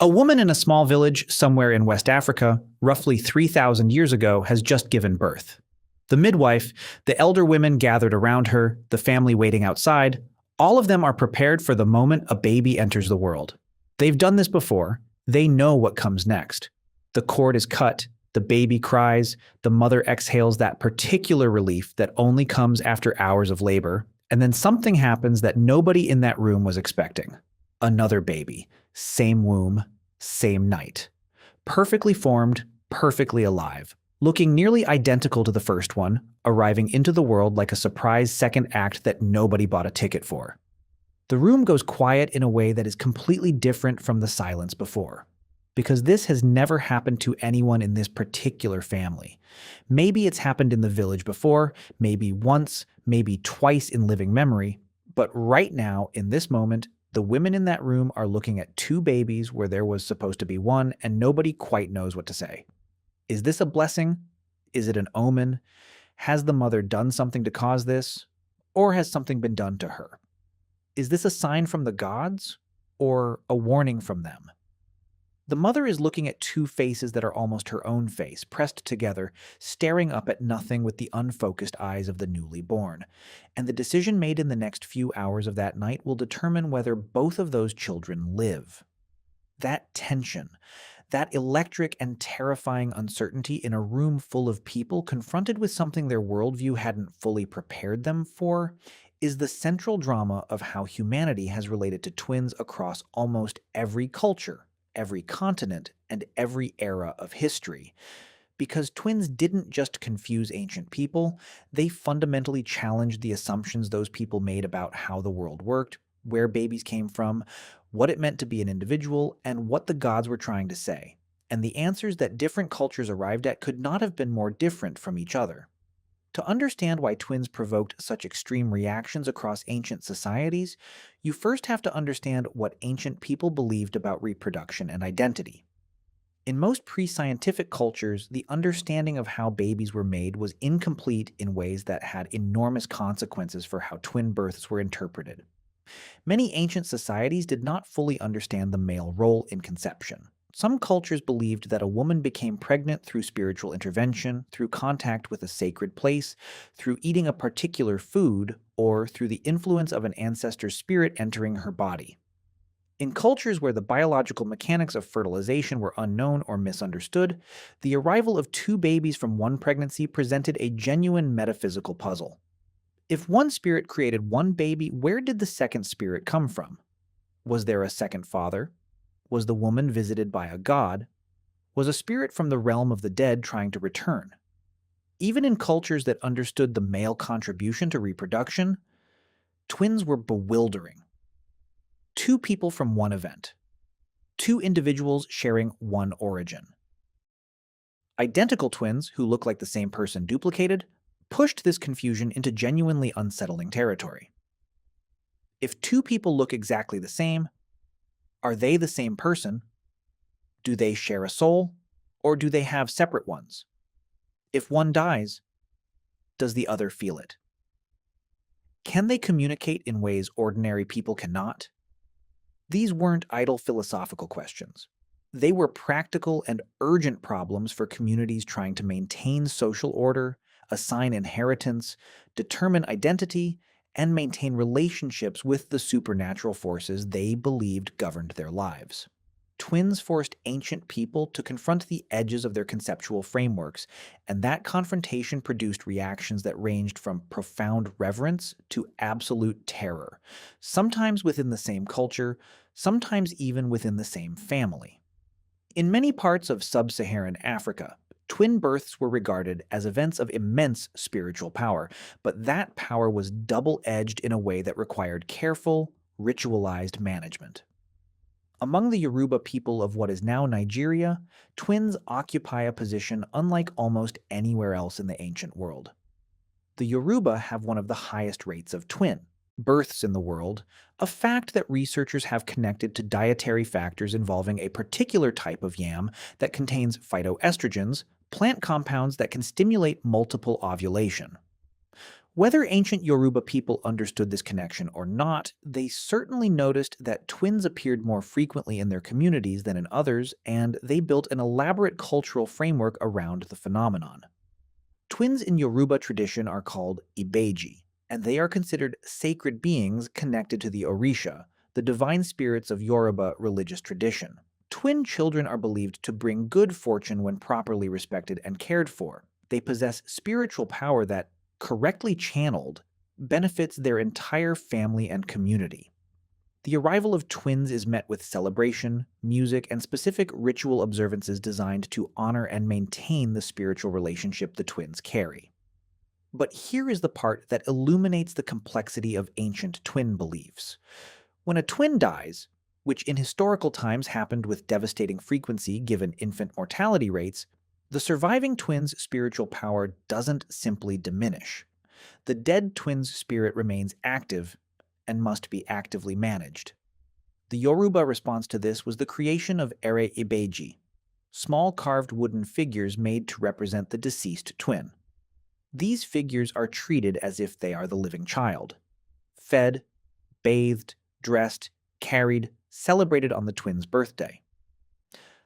A woman in a small village somewhere in West Africa, roughly 3,000 years ago, has just given birth. The midwife, the elder women gathered around her, the family waiting outside, all of them are prepared for the moment a baby enters the world. They've done this before. They know what comes next. The cord is cut, the baby cries, the mother exhales that particular relief that only comes after hours of labor, and then something happens that nobody in that room was expecting. Another baby, same womb, same night. Perfectly formed, perfectly alive, looking nearly identical to the first one, arriving into the world like a surprise second act that nobody bought a ticket for. The room goes quiet in a way that is completely different from the silence before. Because this has never happened to anyone in this particular family. Maybe it's happened in the village before, maybe once, maybe twice in living memory, but right now, in this moment, the women in that room are looking at two babies where there was supposed to be one, and nobody quite knows what to say. Is this a blessing? Is it an omen? Has the mother done something to cause this? Or has something been done to her? Is this a sign from the gods? Or a warning from them? The mother is looking at two faces that are almost her own face, pressed together, staring up at nothing with the unfocused eyes of the newly born. And the decision made in the next few hours of that night will determine whether both of those children live. That tension, that electric and terrifying uncertainty in a room full of people confronted with something their worldview hadn't fully prepared them for, is the central drama of how humanity has related to twins across almost every culture, every continent, and every era of history. Because twins didn't just confuse ancient people, they fundamentally challenged the assumptions those people made about how the world worked, where babies came from, what it meant to be an individual, and what the gods were trying to say. And the answers that different cultures arrived at could not have been more different from each other. To understand why twins provoked such extreme reactions across ancient societies, you first have to understand what ancient people believed about reproduction and identity. In most pre-scientific cultures, the understanding of how babies were made was incomplete in ways that had enormous consequences for how twin births were interpreted. Many ancient societies did not fully understand the male role in conception. Some cultures believed that a woman became pregnant through spiritual intervention, through contact with a sacred place, through eating a particular food, or through the influence of an ancestor's spirit entering her body. In cultures where the biological mechanics of fertilization were unknown or misunderstood, the arrival of two babies from one pregnancy presented a genuine metaphysical puzzle. If one spirit created one baby, where did the second spirit come from? Was there a second father? Was the woman visited by a god? Was a spirit from the realm of the dead trying to return? Even in cultures that understood the male contribution to reproduction, twins were bewildering. Two people from one event. Two individuals sharing one origin. Identical twins who look like the same person duplicated pushed this confusion into genuinely unsettling territory. If two people look exactly the same, are they the same person? Do they share a soul, or do they have separate ones? If one dies, does the other feel it? Can they communicate in ways ordinary people cannot? These weren't idle philosophical questions. They were practical and urgent problems for communities trying to maintain social order, assign inheritance, determine identity, and maintain relationships with the supernatural forces they believed governed their lives. Twins forced ancient people to confront the edges of their conceptual frameworks, and that confrontation produced reactions that ranged from profound reverence to absolute terror, sometimes within the same culture, sometimes even within the same family. In many parts of sub-Saharan Africa, twin births were regarded as events of immense spiritual power, but that power was double-edged in a way that required careful, ritualized management. Among the Yoruba people of what is now Nigeria, twins occupy a position unlike almost anywhere else in the ancient world. The Yoruba have one of the highest rates of twin births in the world, a fact that researchers have connected to dietary factors involving a particular type of yam that contains phytoestrogens, plant compounds that can stimulate multiple ovulation. Whether ancient Yoruba people understood this connection or not, they certainly noticed that twins appeared more frequently in their communities than in others, and they built an elaborate cultural framework around the phenomenon. Twins in Yoruba tradition are called Ibeji, and they are considered sacred beings connected to the Orisha, the divine spirits of Yoruba religious tradition. Twin children are believed to bring good fortune when properly respected and cared for. They possess spiritual power that, correctly channeled, benefits their entire family and community. The arrival of twins is met with celebration, music, and specific ritual observances designed to honor and maintain the spiritual relationship the twins carry. But here is the part that illuminates the complexity of ancient twin beliefs. When a twin dies, which in historical times happened with devastating frequency given infant mortality rates, the surviving twin's spiritual power doesn't simply diminish. The dead twin's spirit remains active and must be actively managed. The Yoruba response to this was the creation of ere ibeji, small carved wooden figures made to represent the deceased twin. These figures are treated as if they are the living child, fed, bathed, dressed, carried, celebrated on the twin's birthday.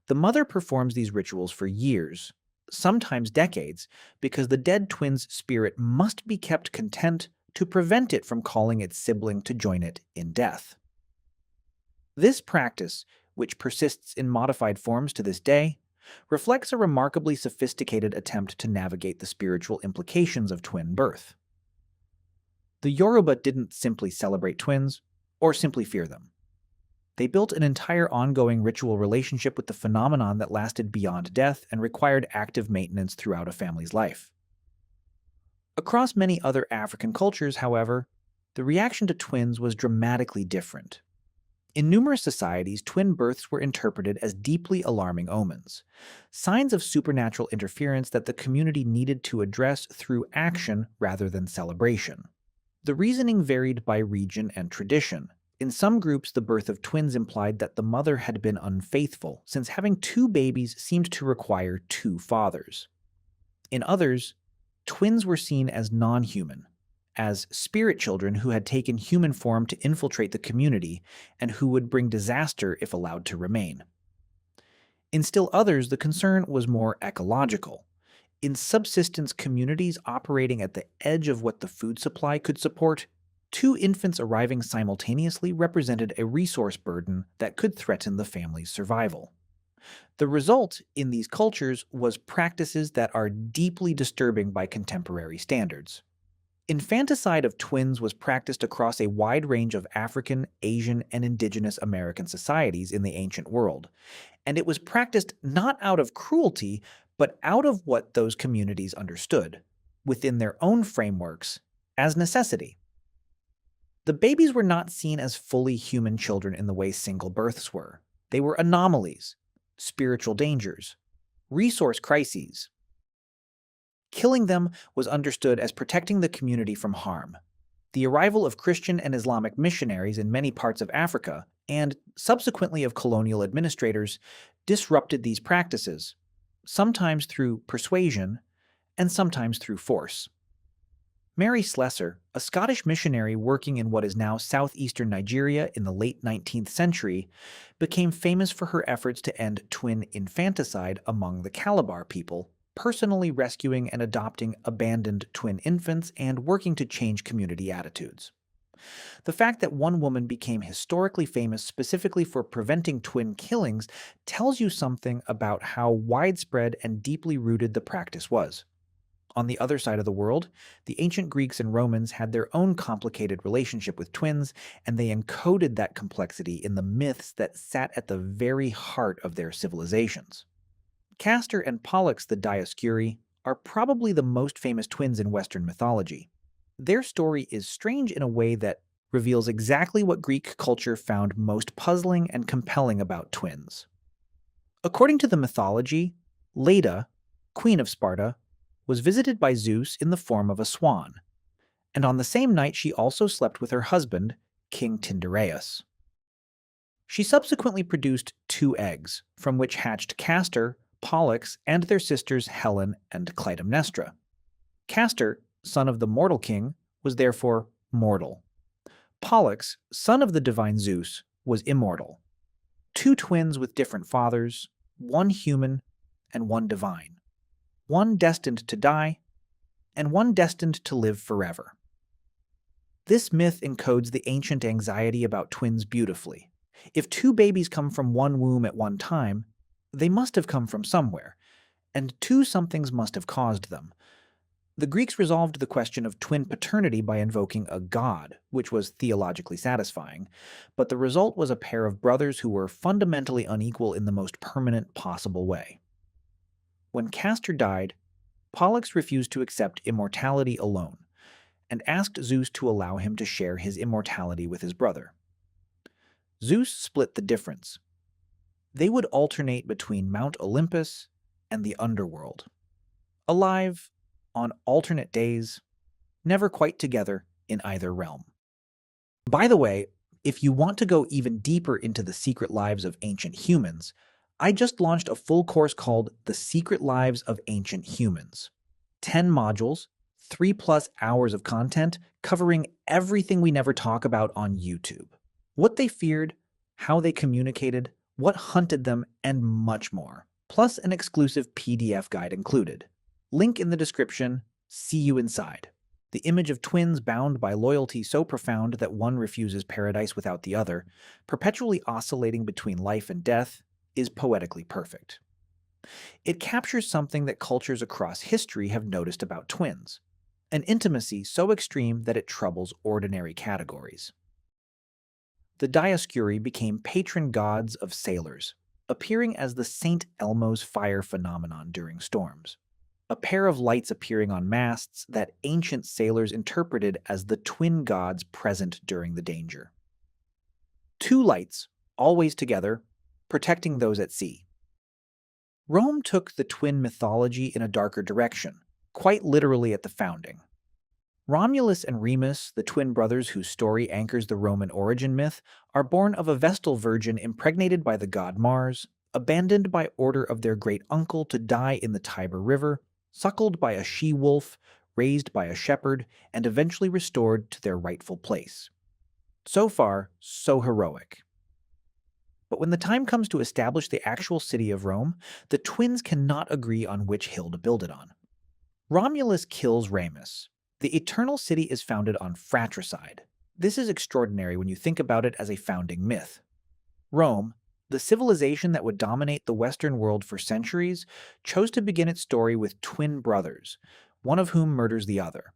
The mother performs these rituals for years, sometimes decades, because the dead twin's spirit must be kept content to prevent it from calling its sibling to join it in death. This practice, which persists in modified forms to this day, reflects a remarkably sophisticated attempt to navigate the spiritual implications of twin birth. The Yoruba didn't simply celebrate twins or simply fear them. They built an entire ongoing ritual relationship with the phenomenon that lasted beyond death and required active maintenance throughout a family's life. Across many other African cultures, however, the reaction to twins was dramatically different. In numerous societies, twin births were interpreted as deeply alarming omens, signs of supernatural interference that the community needed to address through action rather than celebration. The reasoning varied by region and tradition. In some groups, the birth of twins implied that the mother had been unfaithful, since having two babies seemed to require two fathers. In others, twins were seen as non-human, as spirit children who had taken human form to infiltrate the community and who would bring disaster if allowed to remain. In still others, the concern was more ecological. In subsistence communities operating at the edge of what the food supply could support, two infants arriving simultaneously represented a resource burden that could threaten the family's survival. The result in these cultures was practices that are deeply disturbing by contemporary standards. Infanticide of twins was practiced across a wide range of African, Asian, and indigenous American societies in the ancient world, and it was practiced not out of cruelty, but out of what those communities understood, within their own frameworks, as necessity. The babies were not seen as fully human children in the way single births were. They were anomalies, spiritual dangers, resource crises. Killing them was understood as protecting the community from harm. The arrival of Christian and Islamic missionaries in many parts of Africa, and subsequently of colonial administrators, disrupted these practices, sometimes through persuasion and sometimes through force. Mary Slessor, a Scottish missionary working in what is now southeastern Nigeria in the late 19th century, became famous for her efforts to end twin infanticide among the Calabar people, personally rescuing and adopting abandoned twin infants and working to change community attitudes. The fact that one woman became historically famous specifically for preventing twin killings tells you something about how widespread and deeply rooted the practice was. On the other side of the world, the ancient Greeks and Romans had their own complicated relationship with twins, and they encoded that complexity in the myths that sat at the very heart of their civilizations. Castor and Pollux the Dioscuri are probably the most famous twins in Western mythology. Their story is strange in a way that reveals exactly what Greek culture found most puzzling and compelling about twins. According to the mythology, Leda, queen of Sparta, was visited by Zeus in the form of a swan, and on the same night she also slept with her husband, King Tyndareus. She subsequently produced 2 eggs, from which hatched Castor, Pollux, and their sisters Helen and Clytemnestra. Castor, son of the mortal king, was therefore mortal. Pollux, son of the divine Zeus, was immortal. Two twins with different fathers, one human and one divine. One destined to die, and one destined to live forever. This myth encodes the ancient anxiety about twins beautifully. If two babies come from one womb at one time, they must have come from somewhere, and two somethings must have caused them. The Greeks resolved the question of twin paternity by invoking a god, which was theologically satisfying, but the result was a pair of brothers who were fundamentally unequal in the most permanent possible way. When Castor died, Pollux refused to accept immortality alone, and asked Zeus to allow him to share his immortality with his brother. Zeus split the difference. They would alternate between Mount Olympus and the underworld, alive on alternate days, never quite together in either realm. By the way, if you want to go even deeper into the secret lives of ancient humans, I just launched a full course called The Secret Lives of Ancient Humans. 10 modules, 3+ hours of content covering everything we never talk about on YouTube. What they feared, how they communicated, what hunted them, and much more. Plus an exclusive PDF guide included. Link in the description. See you inside. The image of twins bound by loyalty so profound that one refuses paradise without the other, perpetually oscillating between life and death, is poetically perfect. It captures something that cultures across history have noticed about twins, an intimacy so extreme that it troubles ordinary categories. The Dioscuri became patron gods of sailors, appearing as the St. Elmo's fire phenomenon during storms. A pair of lights appearing on masts that ancient sailors interpreted as the twin gods present during the danger. Two lights, always together, protecting those at sea. Rome took the twin mythology in a darker direction, quite literally at the founding. Romulus and Remus, the twin brothers whose story anchors the Roman origin myth, are born of a Vestal virgin impregnated by the god Mars, abandoned by order of their great uncle to die in the Tiber River, suckled by a she-wolf, raised by a shepherd, and eventually restored to their rightful place. So far, so heroic. But when the time comes to establish the actual city of Rome, the twins cannot agree on which hill to build it on. Romulus kills Remus. The eternal city is founded on fratricide. This is extraordinary when you think about it as a founding myth. Rome, the civilization that would dominate the Western world for centuries, chose to begin its story with twin brothers, one of whom murders the other.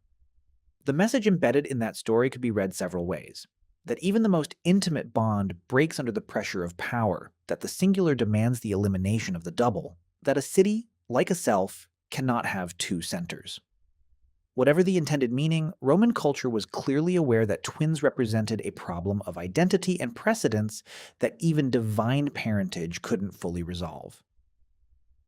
The message embedded in that story could be read several ways. That even the most intimate bond breaks under the pressure of power, that the singular demands the elimination of the double, that a city, like a self, cannot have two centers. Whatever the intended meaning, Roman culture was clearly aware that twins represented a problem of identity and precedence that even divine parentage couldn't fully resolve.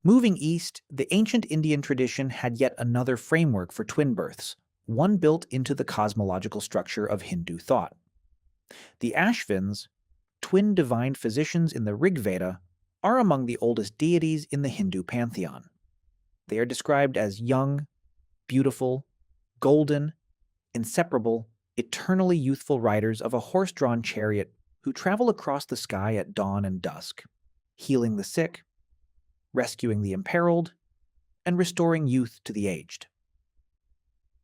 Moving east, the ancient Indian tradition had yet another framework for twin births, one built into the cosmological structure of Hindu thought. The Ashvins, twin divine physicians in the Rig Veda, are among the oldest deities in the Hindu pantheon. They are described as young, beautiful, golden, inseparable, eternally youthful riders of a horse-drawn chariot who travel across the sky at dawn and dusk, healing the sick, rescuing the imperiled, and restoring youth to the aged.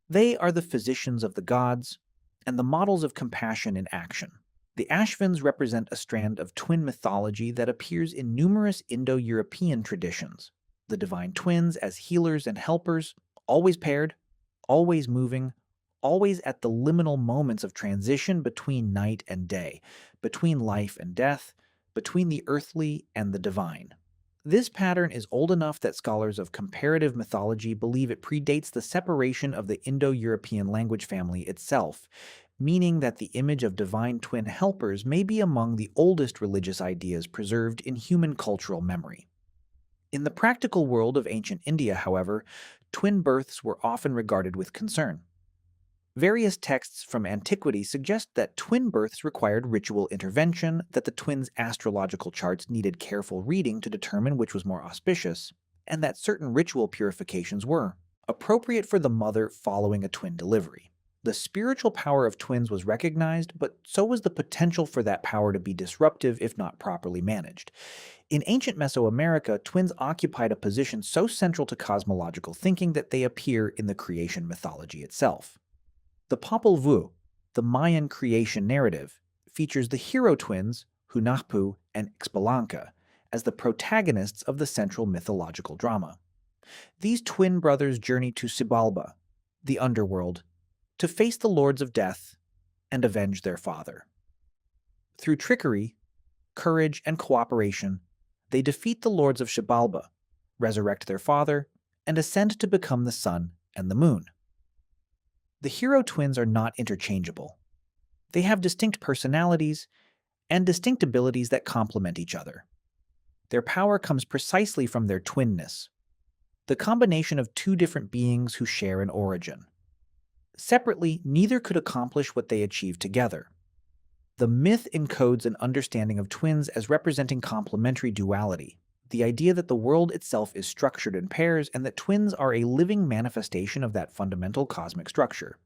They are the physicians of the gods and the models of compassion in action. The Ashvins represent a strand of twin mythology that appears in numerous Indo-European traditions. The divine twins as healers and helpers, always paired, always moving, always at the liminal moments of transition between night and day, between life and death, between the earthly and the divine. This pattern is old enough that scholars of comparative mythology believe it predates the separation of the Indo-European language family itself, meaning that the image of divine twin helpers may be among the oldest religious ideas preserved in human cultural memory. In the practical world of ancient India, however, twin births were often regarded with concern. Various texts from antiquity suggest that twin births required ritual intervention, that the twins' astrological charts needed careful reading to determine which was more auspicious, and that certain ritual purifications were, appropriate for the mother following a twin delivery. The spiritual power of twins was recognized, but so was the potential for that power to be disruptive if not properly managed. In ancient Mesoamerica, twins occupied a position so central to cosmological thinking that they appear in the creation mythology itself. The Popol Vuh, the Mayan creation narrative, features the hero twins, Hunahpu and Xbalanca, as the protagonists of the central mythological drama. These twin brothers journey to Xibalba, the underworld, to face the lords of death and avenge their father. Through trickery, courage, and cooperation, they defeat the lords of Xibalba, resurrect their father, and ascend to become the sun and the moon. The hero twins are not interchangeable. They have distinct personalities and distinct abilities that complement each other. Their power comes precisely from their twinness, the combination of two different beings who share an origin. Separately, neither could accomplish what they achieve together. The myth encodes an understanding of twins as representing complementary duality, the idea that the world itself is structured in pairs and that twins are a living manifestation of that fundamental cosmic structure.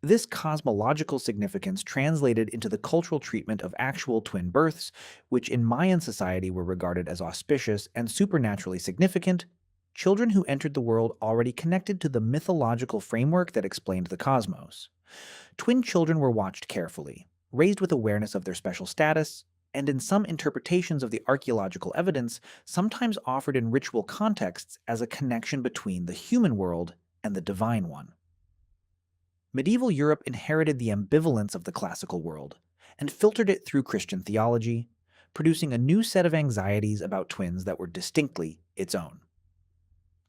This cosmological significance translated into the cultural treatment of actual twin births, which in Mayan society were regarded as auspicious and supernaturally significant, children who entered the world already connected to the mythological framework that explained the cosmos. Twin children were watched carefully, raised with awareness of their special status, and in some interpretations of the archaeological evidence, sometimes offered in ritual contexts as a connection between the human world and the divine one. Medieval Europe inherited the ambivalence of the classical world and filtered it through Christian theology, producing a new set of anxieties about twins that were distinctly its own.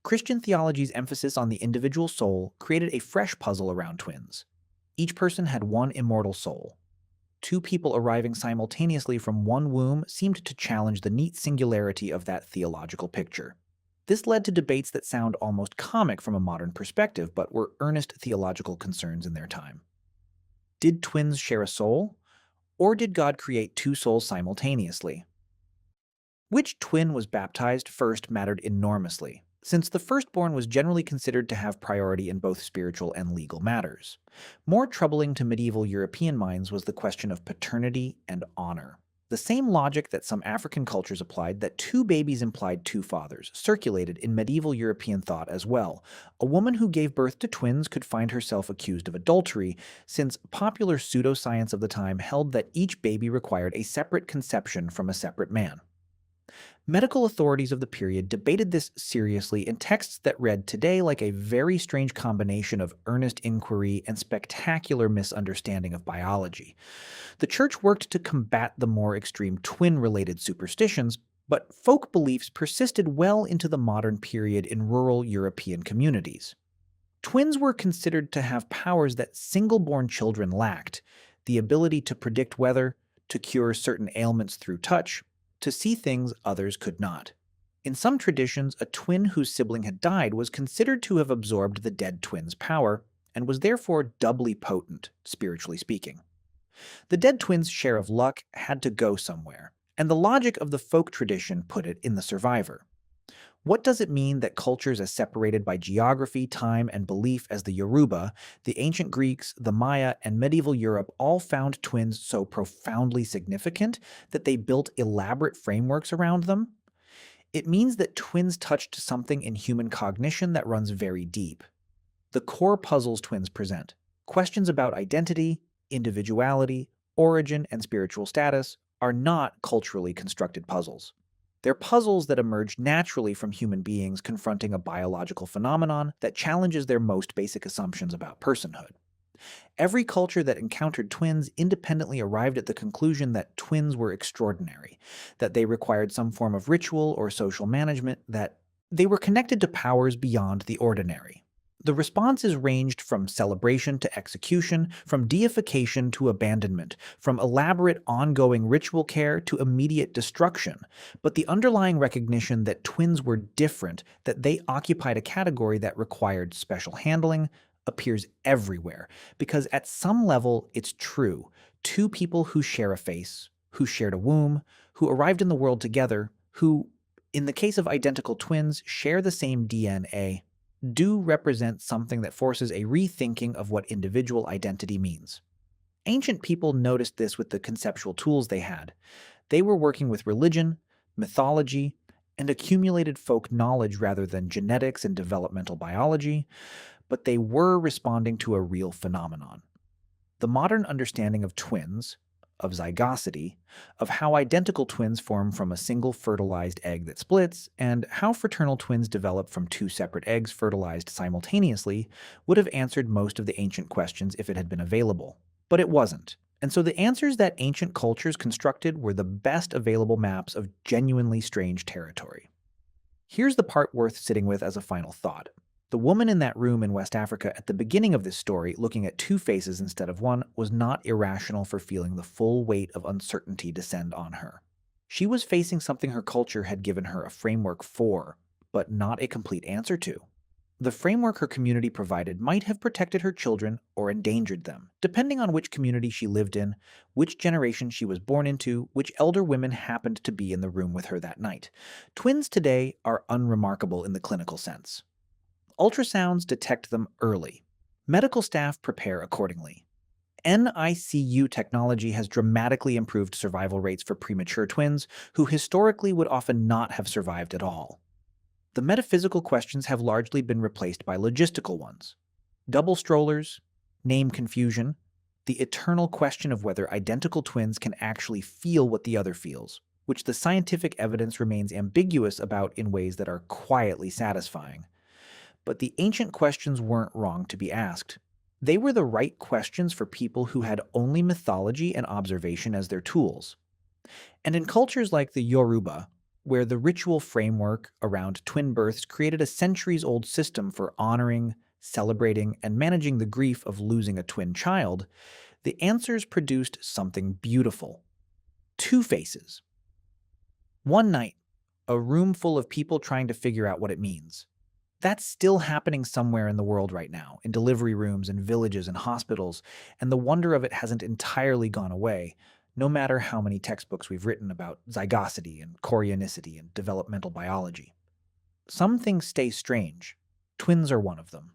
Christian theology's emphasis on the individual soul created a fresh puzzle around twins. Each person had one immortal soul. Two people arriving simultaneously from one womb seemed to challenge the neat singularity of that theological picture. This led to debates that sound almost comic from a modern perspective, but were earnest theological concerns in their time. Did twins share a soul? Or did God create two souls simultaneously? Which twin was baptized first mattered enormously, since the firstborn was generally considered to have priority in both spiritual and legal matters. More troubling to medieval European minds was the question of paternity and honor. The same logic that some African cultures applied, that two babies implied two fathers, circulated in medieval European thought as well. A woman who gave birth to twins could find herself accused of adultery, since popular pseudoscience of the time held that each baby required a separate conception from a separate man. Medical authorities of the period debated this seriously in texts that read today like a very strange combination of earnest inquiry and spectacular misunderstanding of biology. The church worked to combat the more extreme twin-related superstitions, but folk beliefs persisted well into the modern period in rural European communities. Twins were considered to have powers that single-born children lacked: the ability to predict weather, to cure certain ailments through touch, to see things others could not. In some traditions, a twin whose sibling had died was considered to have absorbed the dead twin's power and was therefore doubly potent, spiritually speaking. The dead twin's share of luck had to go somewhere, and the logic of the folk tradition put it in the survivor. What does it mean that cultures as separated by geography, time, and belief as the Yoruba, the ancient Greeks, the Maya, and medieval Europe all found twins so profoundly significant that they built elaborate frameworks around them? It means that twins touched something in human cognition that runs very deep. The core puzzles twins present, questions about identity, individuality, origin, and spiritual status, are not culturally constructed puzzles. They're puzzles that emerge naturally from human beings confronting a biological phenomenon that challenges their most basic assumptions about personhood. Every culture that encountered twins independently arrived at the conclusion that twins were extraordinary, that they required some form of ritual or social management, that they were connected to powers beyond the ordinary. The responses ranged from celebration to execution, from deification to abandonment, from elaborate ongoing ritual care to immediate destruction. But the underlying recognition that twins were different, that they occupied a category that required special handling, appears everywhere. Because at some level, it's true. Two people who share a face, who shared a womb, who arrived in the world together, who, in the case of identical twins, share the same DNA, do represent something that forces a rethinking of what individual identity means. Ancient people noticed this with the conceptual tools they had. They were working with religion, mythology, and accumulated folk knowledge rather than genetics and developmental biology, but they were responding to a real phenomenon. The modern understanding of twins, of zygosity, of how identical twins form from a single fertilized egg that splits, and how fraternal twins develop from two separate eggs fertilized simultaneously, would have answered most of the ancient questions if it had been available. But it wasn't. And so the answers that ancient cultures constructed were the best available maps of genuinely strange territory. Here's the part worth sitting with as a final thought. The woman in that room in West Africa at the beginning of this story, looking at two faces instead of one, was not irrational for feeling the full weight of uncertainty descend on her. She was facing something her culture had given her a framework for, but not a complete answer to. The framework her community provided might have protected her children or endangered them, depending on which community she lived in, which generation she was born into, which elder women happened to be in the room with her that night. Twins today are unremarkable in the clinical sense. Ultrasounds detect them early. Medical staff prepare accordingly. NICU technology has dramatically improved survival rates for premature twins who historically would often not have survived at all. The metaphysical questions have largely been replaced by logistical ones. Double strollers, name confusion, the eternal question of whether identical twins can actually feel what the other feels, which the scientific evidence remains ambiguous about in ways that are quietly satisfying. But the ancient questions weren't wrong to be asked. They were the right questions for people who had only mythology and observation as their tools. And in cultures like the Yoruba, where the ritual framework around twin births created a centuries-old system for honoring, celebrating, and managing the grief of losing a twin child, the answers produced something beautiful. Two faces. One night, a room full of people trying to figure out what it means. That's still happening somewhere in the world right now, in delivery rooms and villages and hospitals, and the wonder of it hasn't entirely gone away, no matter how many textbooks we've written about zygosity and chorionicity and developmental biology. Some things stay strange. Twins are one of them.